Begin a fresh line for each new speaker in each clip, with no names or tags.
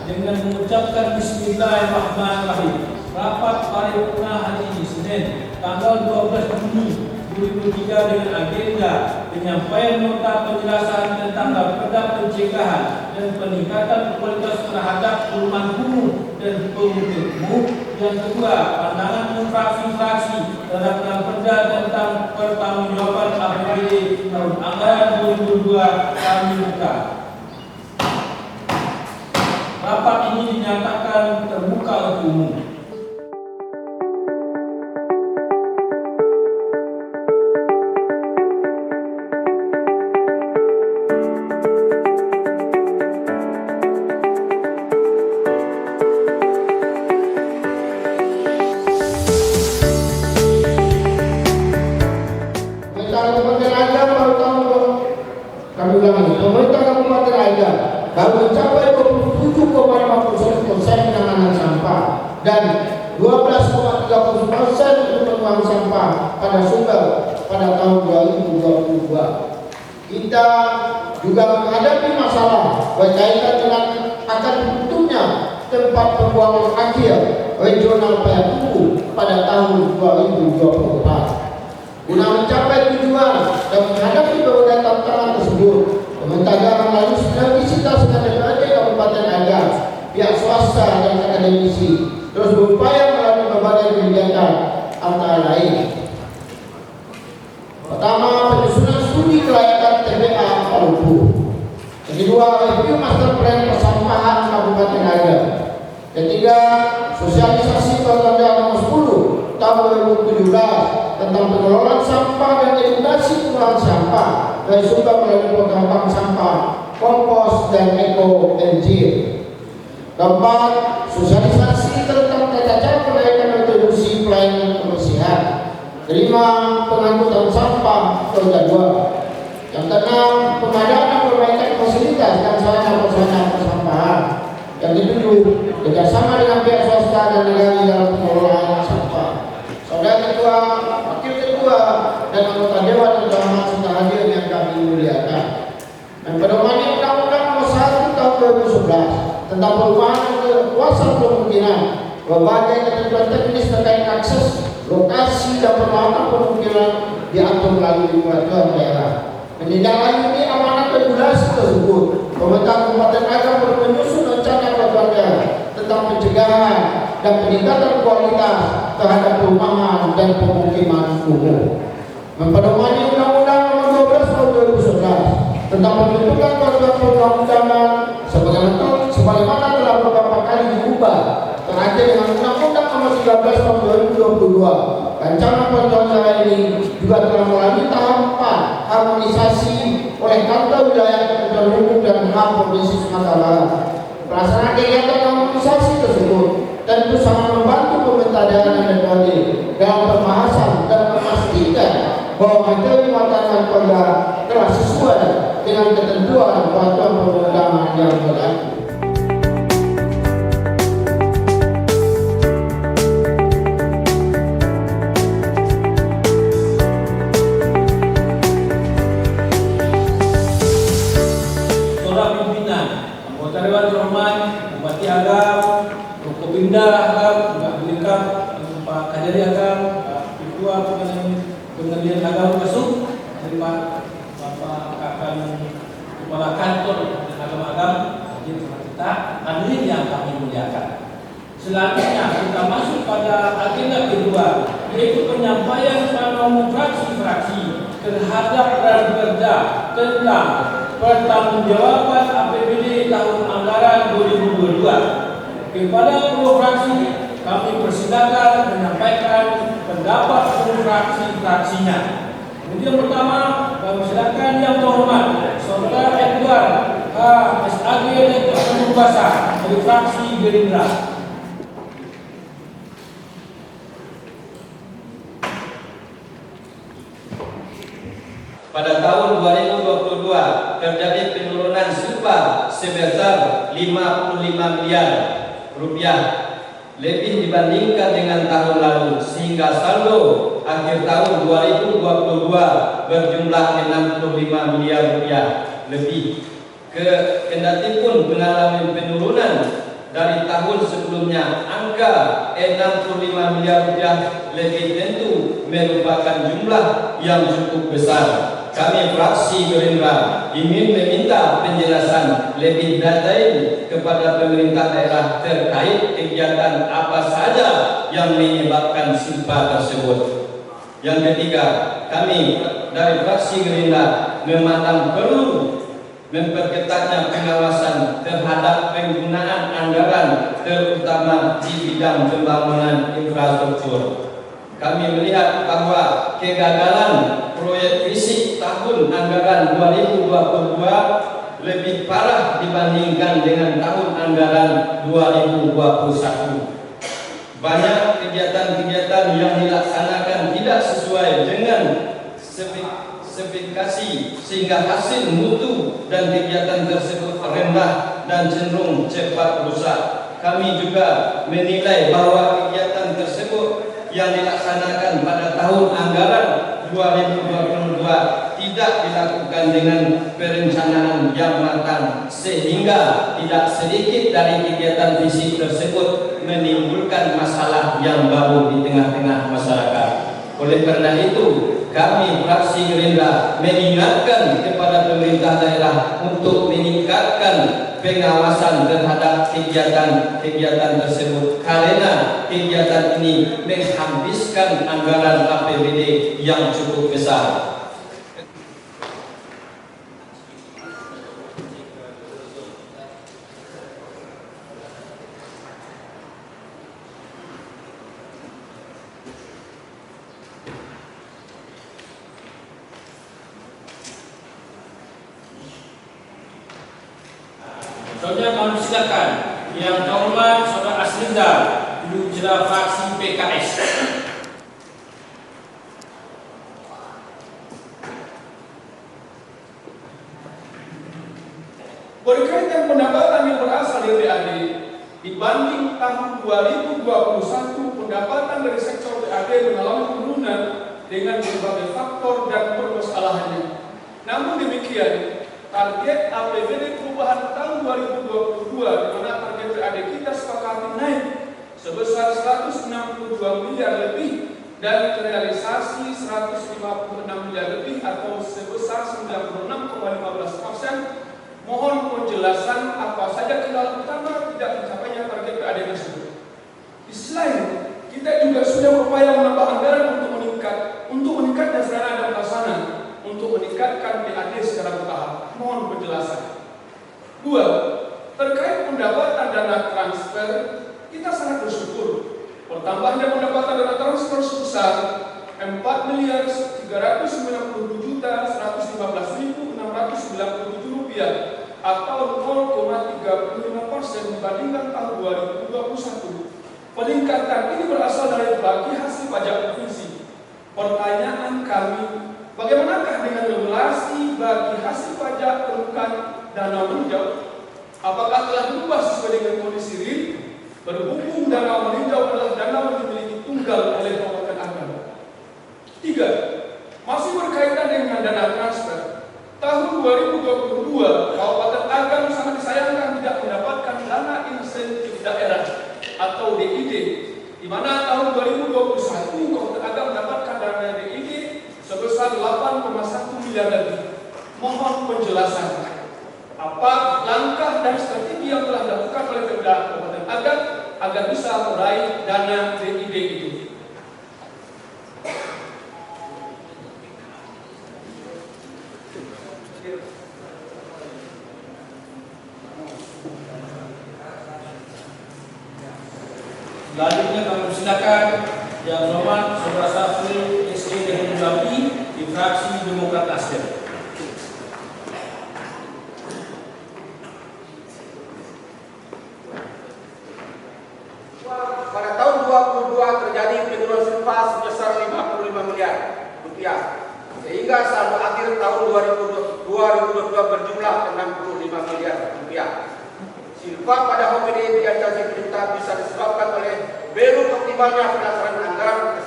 dengan mengucapkan Bismillahirrahmanirrahim. Rapat paripurna hari ini Senin tanggal 12 Juni 2003 dengan agenda penyampaian nota penjelasan tentang perda pencegahan dan peningkatan kualitas terhadap perumahan kumuh dan pemukiman kumuh. Yang kedua, pandangan fraksi-fraksi terhadap perda tentang pertanggungjawaban APBD tahun anggaran 2022 kami buka. Rapat ini dinyatakan terbuka untuk umum.
Pemerintah Kabupaten Agam baru mencapai 27,50% penanganan sampah dan 12,30% untuk pengurangan sampah pada sumber pada tahun 2022. Kita juga menghadapi masalah berkaitan dengan akan tutupnya tempat pembuangan akhir regional Payakumbuh pada tahun 2024. Guna mencapai tujuan dan menghadapi berbagai tantangan tersebut, Pemerintah Agam melalui sinergisitas dengan DPRD Kabupaten Agam, pihak swasta dan akademisi terus berupaya melalui berbagai kebijakan antara lain. Pertama, penyusunan studi kelayakan TPA Palupu. Yang kedua, review master plan persampahan Kabupaten Agam. Ketiga, sosialisasi Perda Nomor 10 tahun 2017 tentang pengelolaan sampah dan edukasi pengelolaan sampah dari sumber melalui program bank sampah, kompos dan eco-engineer. Keempat, sosialisasi tentang tata cara penaikan retribusi pelayanan kebersihan. Kelima, pengangkutan sampah roda 2. Yang keenam, pengadaan dan perbaikan fasilitas dan sarana prasarana persampahan. Yang ketujuh, kerjasama dengan pihak swasta dan negara dalam pengelolaan sampah. Saudara Ketua, Wakil Ketua, dan anggota Dewan Undangan serta hadir yang kami muliakan. Dan pedomani Undang-Undang Nomor 1 Tahun 2011 tentang perubahan kawasan pemukiman, berbagai ketentuan teknis terkait akses, lokasi dan penerapan pemukiman diatur melalui peraturan daerah. Menindaklanjuti amanat regulasi tersebut, Pemerintah Kabupaten Agam menyusun rencana peraturan daerah tentang pencegahan dan peningkatan kualitas terhadap perumahan dan pemukiman kumuh. Mempedomani Undang-Undang Nomor 12 Tahun 2011 tentang pembentukan peraturan perundang-undangan sebagaimana telah beberapa kali diubah, terakhir dengan Undang-Undang Nomor 13 Tahun 2022. Rancangan peraturan daerah ini juga telah melalui tahapan harmonisasi oleh Kantor Wilayah Ketentuan Hukum dan HAM Provinsi Sumatera Barat. Pelaksanaan kegiatan harmonisasi tersebut tentu sangat membantu pemerintah daerah dan DPRD dalam pembahasan dan memastikan bahwa materi rancangan perda telah sesuai dengan ketentuan peraturan perundang-undangan yang berlaku.
Dewan Terhormat Bupati Agam, Kopimda Agam, Pak Bintang, Pak Kajari Agam, Pak Ketua Pengadilan Agam Kasuk, Bapak Kakak Kepala Kantor Agam Agam, hadir bersama kita, hadirin yang kami muliakan. Selanjutnya kita masuk pada agenda kedua, yaitu penyampaian pandangan fraksi-fraksi terhadap perda tentang pertanggungjawaban APBD tahun anggaran 2022. Kepada seluruh fraksi, kami persilakan menyampaikan pendapat seluruh fraksi-fraksinya. Kemudian pertama, kami silakan yang terhormat Saudara Edward HSAG dan Basah dari fraksi Gerindra.
Pada tahun 2022 terjadi penurunan subsidi sebesar 55 miliar rupiah lebih dibandingkan dengan tahun lalu, sehingga saldo akhir tahun 2022 berjumlah 65 miliar rupiah lebih. Kendati pun mengalami penurunan dari tahun sebelumnya. Angka 65 miliar rupiah lebih tentu merupakan jumlah yang cukup besar. Kami fraksi Gerindra ingin meminta penjelasan lebih detail kepada pemerintah daerah terkait kegiatan apa saja yang menyebabkan silpa tersebut. Yang ketiga, kami dari fraksi Gerindra memandang perlu memperketatnya pengawasan terhadap penggunaan anggaran terutama di bidang pembangunan infrastruktur. Kami melihat bahwa kegagalan proyek fisik tahun anggaran 2022 lebih parah dibandingkan dengan tahun anggaran 2021. Banyak kegiatan-kegiatan yang dilaksanakan tidak sesuai dengan spesifikasi sehingga hasil mutu dan kegiatan tersebut rendah dan cenderung cepat rusak. Kami juga menilai bahwa kegiatan tersebut yang dilaksanakan pada tahun anggaran 2022 tidak dilakukan dengan perencanaan yang matang, sehingga tidak sedikit dari kegiatan fisik tersebut menimbulkan masalah yang baru di tengah-tengah masyarakat. Oleh karena itu, kami fraksi Gerindra mengingatkan kepada pemerintah daerah untuk meningkatkan pengawasan terhadap kegiatan-kegiatan tersebut, karena kegiatan ini menghabiskan anggaran APBD yang cukup besar.
Selanjutnya kami silakan yang terhormat Saudara Asrinda, juru bicara fraksi PKS.
Berkaitan pendapatan yang berasal dari BAD dibanding tahun 2021, pendapatan dari sektor BAD mengalami penurunan dengan berbagai faktor dan permasalahannya. Namun demikian, target APBD perubahan tahun 2022 di mana target BAD kita sepakati naik sebesar 162 miliar lebih dan terrealisasi 156 miliar lebih atau sebesar 96,15%. Mohon penjelasan apa saja kendala utama tidak mencapainya target BAD tersebut. Di sisi lain, kita juga sudah berupaya menambah anggaran untuk meningkatnya sarana dan prasarana untuk meningkatkan BAD secara bertahap. Mohon penjelasan. 2. Terkait pendapatan dana transfer, kita sangat bersyukur bertambahnya pendapatan dana transfer sebesar 4.397.115.697 rupiah atau 0,35% dibandingkan tahun 2021. Peningkatan ini berasal dari bagi hasil pajak provinsi. Pertanyaan kami, bagaimanakah dengan regulasi bagi hasil pajak perlukan dana meninjau? Apakah telah berubah sesuai dengan kondisi real? Berhubung dana meninjau adalah dana yang dimiliki tunggal oleh Kabupaten Agam. 3. Masih berkaitan dengan dana transfer. Tahun 2022, Kabupaten Agam sangat disayangkan tidak mendapatkan dana insentif daerah atau DID, di mana tahun 2021 Kabupaten Agam mendapatkan dana DID sebesar 8,1 miliar lebih. Mohon penjelasan. Apa langkah dan strategi yang telah dilakukan oleh Pemda Kabupaten Agam agar bisa meraih dana DID itu?
Selanjutnya kami silakan yang terhormat Saudara Safri SK Jambi di fraksi Demokrat Nasdem.
Pada tahun 2022 terjadi penurunan silpa sebesar 55 miliar rupiah, sehingga saldo akhir tahun 2022 berjumlah 65 miliar rupiah. Silpa pada HPD diancaman pemerintah bisa disebabkan oleh belum optimalnya pelaksanaan anggaran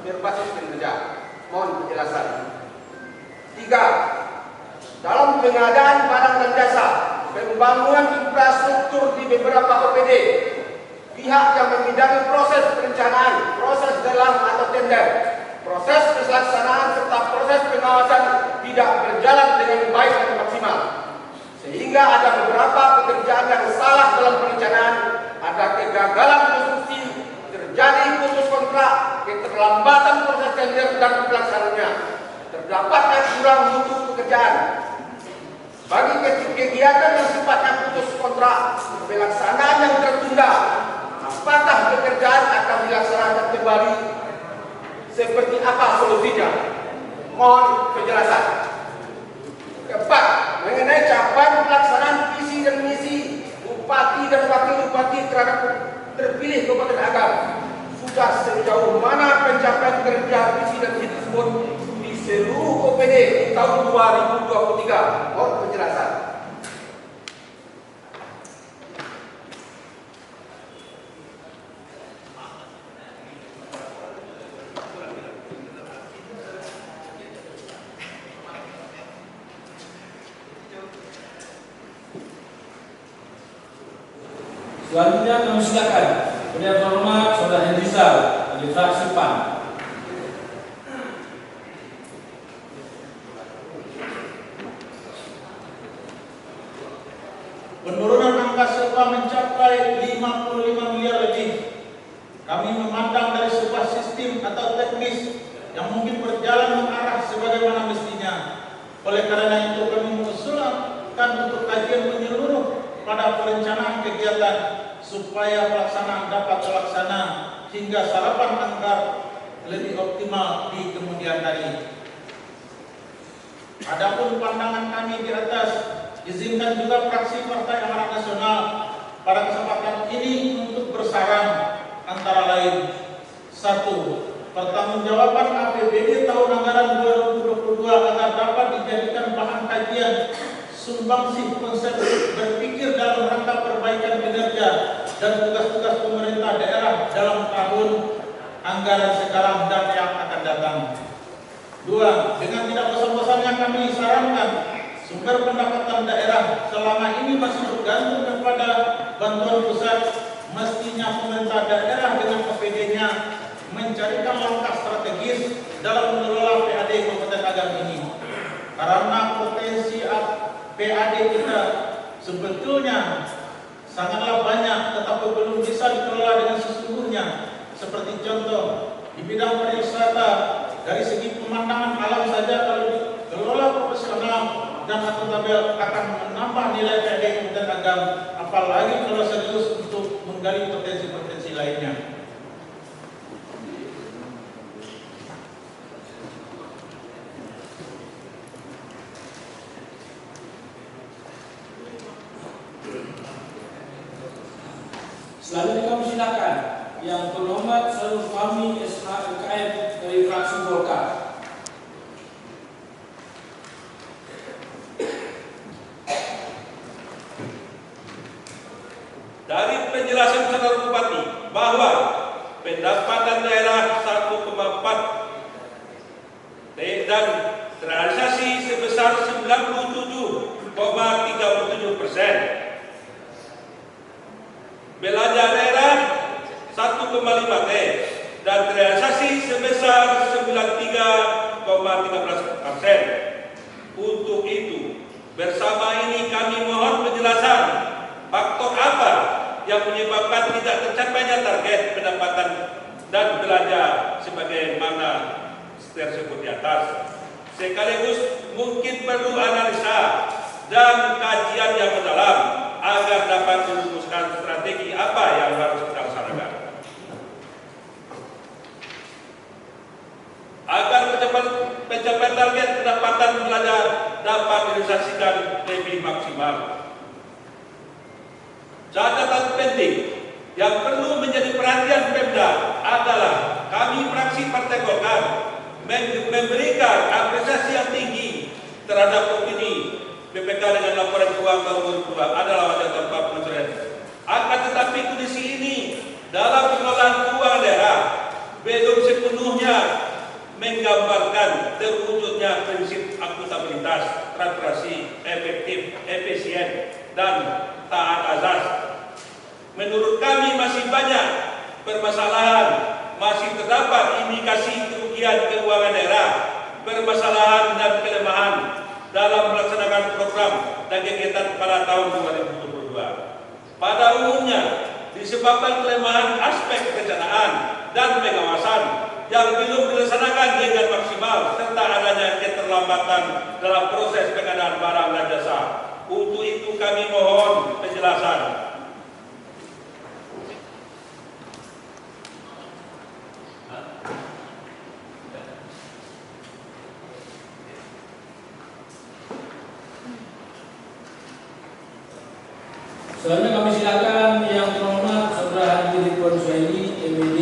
berbasis kinerja. Mohon penjelasan. 3. Dalam pengadaan barang dan jasa, pembangunan infrastruktur di beberapa OPD. Pihak yang membidangi proses perencanaan, proses lelang atau tender, proses pelaksanaan serta proses pengawasan tidak berjalan dengan baik dan maksimal. Sehingga ada beberapa pekerjaan yang salah dalam perencanaan, ada kegagalan konstruksi, terjadi putus kontrak, keterlambatan proses tender dan pelaksanaannya, terdapatnya kurang mutu pekerjaan. Bagi kegiatan yang sifatnya putus kontrak, pelaksanaan yang tertunda, apakah pekerjaan akan dilaksanakan kembali? Seperti apa solusinya? Mohon penjelasan. Keempat, mengenai capaian pelaksanaan visi dan misi Bupati dan Wakil Bupati terhadap terpilih Kabupaten Agam. Sudah sejauh mana pencapaian kerja visi dan misi tersebut di seluruh OPD di tahun 2023? Mohon penjelasan.
Selanjutnya kami silakan Yang Terhormat Saudara Henry Rizal dari fraksi PAN.
Penurunan angka sewa mencapai 55 miliar lebih. Kami memandang dari sebuah sistem atau teknis yang mungkin berjalan mengarah sebagaimana mestinya. Oleh karena itu kami mengusulkan untuk kajian menyeluruh pada perencanaan kegiatan supaya pelaksanaan dapat terlaksana hingga sarapan anggar lebih optimal di kemudian hari. Adapun pandangan kami di atas, izinkan juga fraksi Partai Amanat Nasional pada kesempatan ini untuk bersaran antara lain: 1. Pertanggungjawaban APBD tahun anggaran 2022 agar dapat dijadikan bahan kajian sumbangsih konsep berpikir dalam rangka perbaikan kinerja dan tugas-tugas pemerintah daerah dalam tahun anggaran sekarang dan yang akan datang. 2. Dengan tidak bosan-bosannya kami sarankan sumber pendapatan daerah selama ini masih bergantung kepada bantuan pusat, mestinya pemerintah daerah dengan OPD-nya mencarikan langkah strategis dalam mengelola PAD Kabupaten Agam ini. Karena potensi PAD kita sebetulnya sangatlah banyak, tetapi belum bisa dikelola dengan sesungguhnya. Seperti contoh di bidang pariwisata, dari segi pemandangan alam saja kalau dikelola profesional dan akuntabel akan menambah nilai PAD Kabupaten Agam, apalagi kalau serius untuk menggali potensi-potensi lainnya.
Selanjutnya kami silakan Yang Terhormat Sarul Fahmi SHMKM dari fraksi Golkar.
Dari penjelasan Saudara Bupati bahwa pendapatan daerah 1,4 dan terrealisasi sebesar 97,37%. Belanja daerah 1,5 T dan terrealisasi sebesar 93,13%. Untuk itu, bersama ini kami mohon penjelasan faktor apa yang menyebabkan tidak tercapainya target pendapatan dan belanja sebagaimana tersebut di atas. Sekaligus mungkin perlu analisa dan kajian yang mendalam agar dapat merumuskan strategi apa yang harus kita laksanakan agar pencapaian target pendapatan belanja dapat direalisasikan lebih maksimal. Catatan penting yang perlu menjadi perhatian Pemda adalah kami fraksi Partai Golkar memberikan apresiasi yang tinggi terhadap opini BPK dengan laporan keuangan tahun 2022 adalah wajar tanpa penyesuaian. Akan tetapi kondisi ini dalam pengelolaan keuangan daerah belum sepenuhnya menggambarkan terwujudnya prinsip akuntabilitas, transparansi, efektif, efisien, dan taat azas. Menurut kami masih banyak permasalahan, masih terdapat indikasi kerugian keuangan daerah, permasalahan dan kelemahan dalam melaksanakan program dan kegiatan pada tahun 2022. Pada umumnya disebabkan kelemahan aspek perencanaan dan pengawasan yang belum dilaksanakan dengan maksimal serta adanya keterlambatan dalam proses pengadaan barang dan jasa. Untuk itu kami mohon penjelasan.
Selanjutnya kami silakan yang terhormat Saudara Haji Ridwan Suhaili, MPD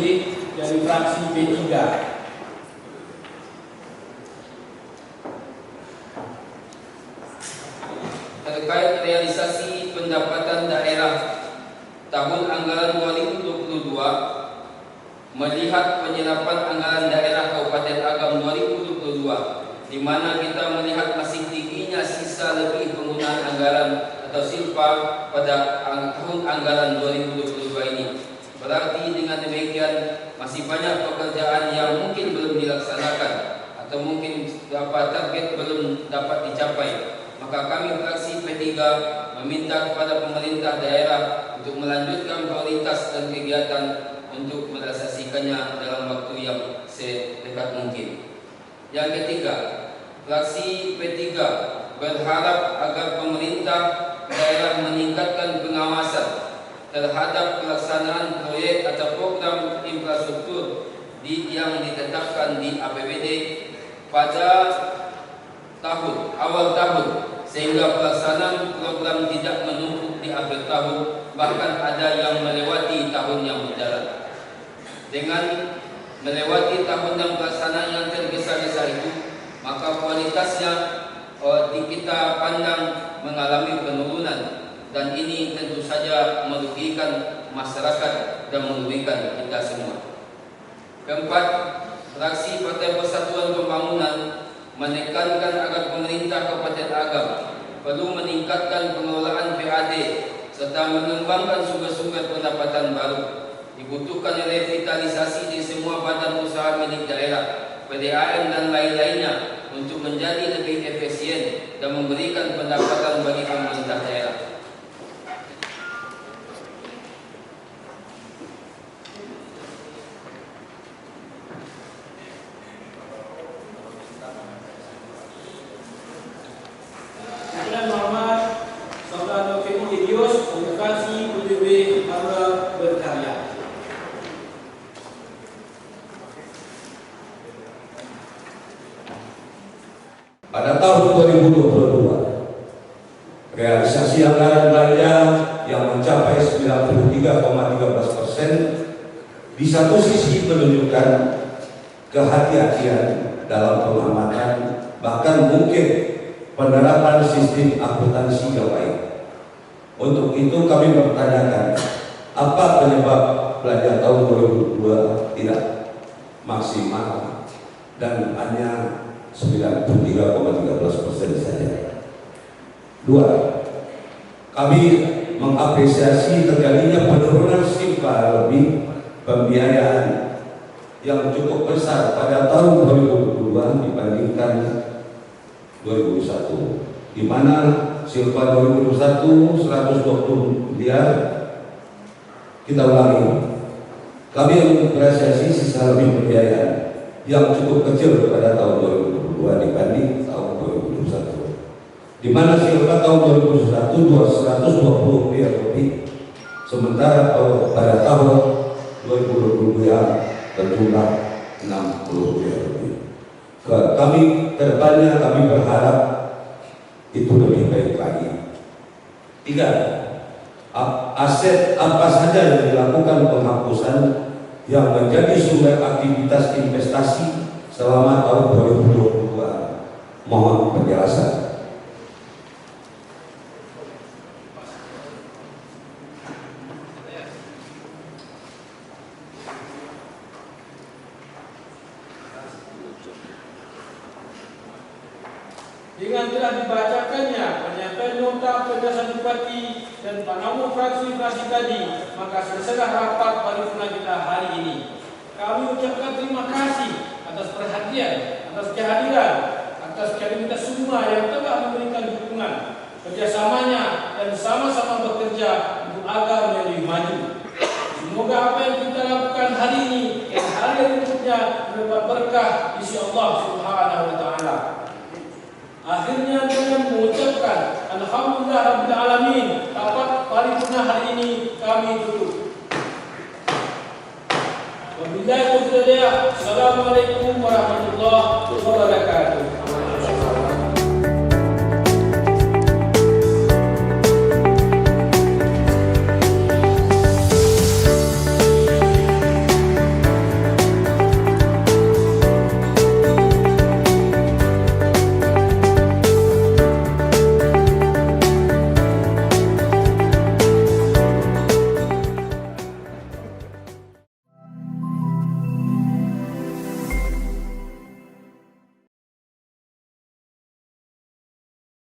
dari fraksi P3.
Terkait realisasi pendapatan daerah tahun anggaran 2022, melihat penyerapan anggaran daerah Kabupaten Agam 2022, di mana kita melihat masih tingginya sisa lebih penggunaan anggaran atau silpa pada tahun anggaran 2022 ini. Berarti dengan demikian masih banyak pekerjaan yang mungkin belum dilaksanakan atau mungkin beberapa target belum dapat dicapai. Maka kami fraksi P3 meminta kepada pemerintah daerah untuk melanjutkan prioritas dan kegiatan untuk merealisasikannya dalam waktu yang sedekat mungkin. Yang ketiga, fraksi P3 berharap agar pemerintah daerah meningkatkan pengawasan terhadap pelaksanaan proyek atau program infrastruktur yang ditetapkan di APBD pada awal tahun, sehingga pelaksanaan program tidak menumpuk di akhir tahun, bahkan ada yang melewati tahun yang berjalan. Dengan melewati tahun yang pelaksanaan yang tergesa-gesa itu, maka kualitasnya kita pandang mengalami penurunan, dan ini tentu saja merugikan masyarakat dan merugikan kita semua. Keempat, fraksi Partai Persatuan Pembangunan menekankan agar pemerintah Kabupaten Agam perlu meningkatkan pengelolaan PAD serta mengembangkan sumber-sumber pendapatan baru. Dibutuhkan revitalisasi di semua badan usaha milik daerah, PDAM dan lain-lainnya untuk menjadi lebih efisien dan memberikan pendapatan bagi pemerintah daerah.
Yang terhormat Saudara Dr. Idios, Fraksi UPB Hanura Berkarya.
Pada tahun 2022, realisasi anggaran belanja yang mencapai 93,13% di satu sisi menunjukkan kehati-hatian dalam pengamatan, bahkan mungkin penerapan sistem akuntansi yang baik. Untuk itu kami mempertanyakan, apa penyebab belanja tahun 2022 tidak maksimal dan hanya 93,13% saja. Dua, kami mengapresiasi terjadinya penurunan silpa lebih pembiayaan yang cukup besar pada tahun 2022 dibandingkan 2001, di mana silpa 2021 120 miliar. Kita ulangi, kami mengapresiasi sisa lebih pembiayaan yang cukup kecil pada tahun 2022 dibanding tahun 2021, di mana silpa tahun 2021 220 miliar lebih, sementara pada tahun 2022 berjumlah 60 miliar lebih. Kami kedepannya kami berharap itu lebih baik lagi. Tiga, aset apa saja yang dilakukan penghapusan yang menjadi sumber aktivitas investasi selama tahun 2022. Mohon penjelasan.
Dengan telah dibacakannya pernyataan penyampaian nota pegasan bupati dan panamu fraksi-fraksi tadi, maka selesailah rapat paripurna kita hari ini. Kami ucapkan terima kasih atas perhatian, atas kehadiran, atas kita semua yang telah memberikan dukungan, kerjasamanya dan sama-sama bekerja untuk agar menjadi maju. Semoga apa yang kita lakukan hari ini dan hari berikutnya mendapat berkah di sisi Allah Subhanahu wa taala. Akhirnya dengan mengucapkan alhamdulillah rabbil alamin, rapat paripurna hari ini kami tutup. Wabillahi taufiq. Assalamualaikum warahmatullahi wabarakatuh.